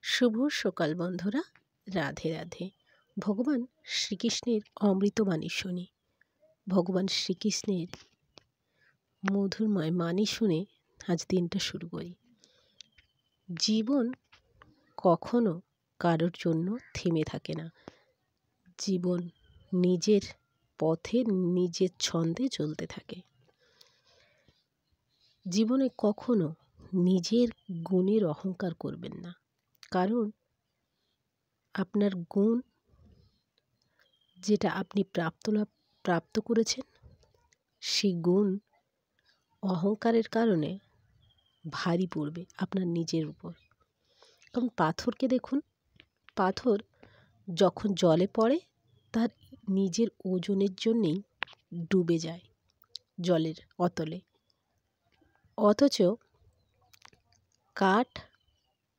শুভ সকাল বন্ধুরা, রাধে রাধে। ভগবান শ্রীকৃষ্ণের অমৃতবাণী শুনি। ভগবান শ্রীকৃষ্ণের মধুরময় বাণী শুনে আজ দিনটা শুরু করি। জীবন কখনো কারোর জন্য থেমে থাকে না। জীবন নিজের পথে নিজের ছন্দে চলতে থাকে। জীবনে কখনো নিজের গুণের অহংকার করবেন না, কারণ আপনার গুণ যেটা আপনি প্রাপ্ত করেছেন, সেই গুণ অহংকারের কারণে ভারী পড়বে আপনার নিজের উপর। কারণ পাথরকে দেখুন, পাথর যখন জলে পড়ে তার নিজের ওজনের জন্যেই ডুবে যায় জলের অতলে। অথচ কাঠ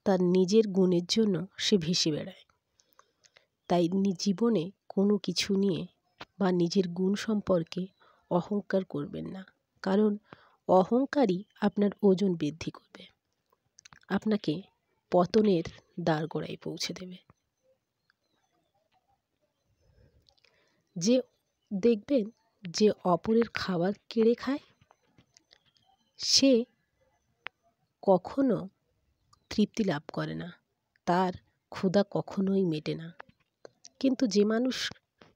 তার নিজের গুণের জন্য সে ভেসে বেড়ায়। তাই জীবনে কোনো কিছু নিয়ে বা নিজের গুণ সম্পর্কে অহংকার করবেন না, কারণ অহংকারই আপনার ওজন বৃদ্ধি করবে, আপনাকে পতনের দ্বারগোড়ায় পৌঁছে দেবে। যে দেখবেন যে অপরের খাবার কেড়ে খায়, সে কখনো তৃপ্তি লাভ করে না, তার ক্ষুধা কখনোই মেটে না। কিন্তু যে মানুষ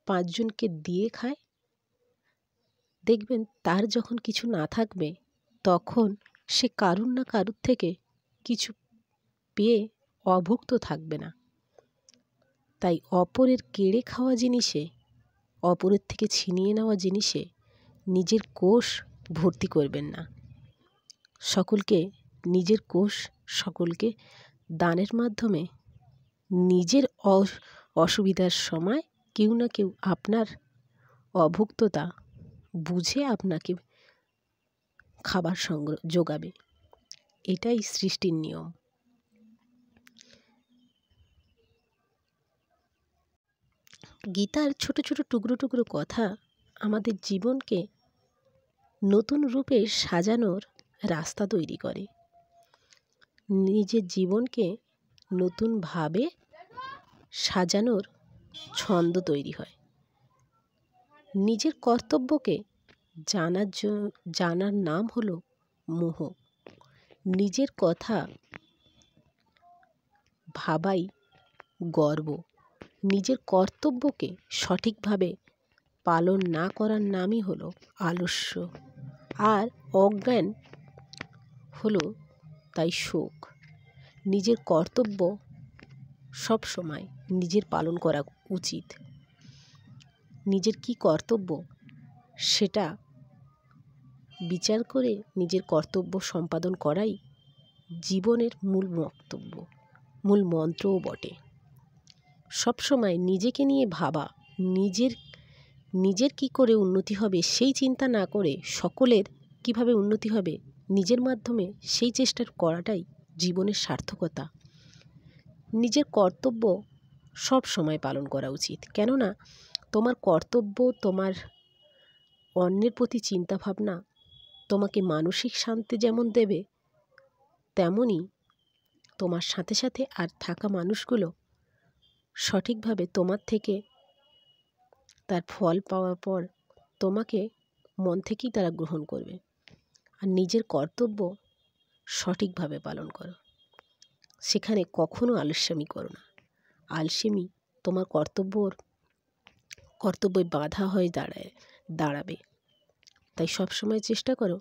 5 জনকে দিয়ে খায়, দেখবেন তার যখন কিছু না থাকবে, তখন সে কারুর না কারুর থেকে কিছু পেয়ে অভুক্ত থাকবে না। তাই অপরের কেড়ে খাওয়া জিনিসে, অপরের থেকে ছিনিয়ে নেওয়া জিনিসে নিজের কোষ ভর্তি করবেন না। সকলকে নিজের কোষ সকলকে দানের মাধ্যমে নিজের অসুবিধার সময় কেউ না কেউ আপনার অভুক্ততা বুঝে আপনাকে খাবার যোগাবে। এটাই সৃষ্টির নিয়ম। গীতার ছোট ছোট টুকরো টুকরো কথা আমাদের জীবনকে নতুন রূপে সাজানোর রাস্তা তৈরি করে। নিজের জীবনকে নতুনভাবে সাজানোর ছন্দ তৈরি হয়। নিজের কর্তব্যকে জানার নাম হলো মোহ। নিজের কথা ভাবাই গর্ব। নিজের কর্তব্যকে সঠিকভাবে পালন না করার নামই হলো আলস্য। আর অজ্ঞান হলো তাই শোক। নিজের কর্তব্য সব সময় নিজের পালন করা উচিত। নিজের কি কর্তব্য সেটা বিচার করে নিজের কর্তব্য সম্পাদন করাই জীবনের মূল মন্ত্রও বটে। সব সময় নিজেকে নিয়ে ভাবা, নিজের কি করে উন্নতি হবে সেই চিন্তা না করে সকলের কিভাবে উন্নতি হবে নিজের মাধ্যমে সেই চেষ্টা করাটাই জীবনের সার্থকতা। নিজের কর্তব্য সব সময় পালন করা উচিত, কেননা তোমার কর্তব্য তোমার অন্যের প্রতি চিন্তাভাবনা তোমাকে মানসিক শান্তি যেমন দেবে, তেমনই তোমার সাথে সাথে আর থাকা মানুষগুলো সঠিকভাবে তোমার থেকে তার ফল পাওয়ার পর তোমাকে মন থেকেই তারা গ্রহণ করবে। আর নিজের কর্তব্য সঠিকভাবে পালন করো, সেখানে কখনো আলস্যামি করো না। আলসেমি তোমার কর্তব্যে বাধা হয়ে দাঁড়াবে। তাই সবসময় চেষ্টা করো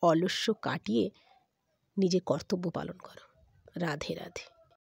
অলস্য কাটিয়ে নিজের কর্তব্য পালন করো। রাধে রাধে।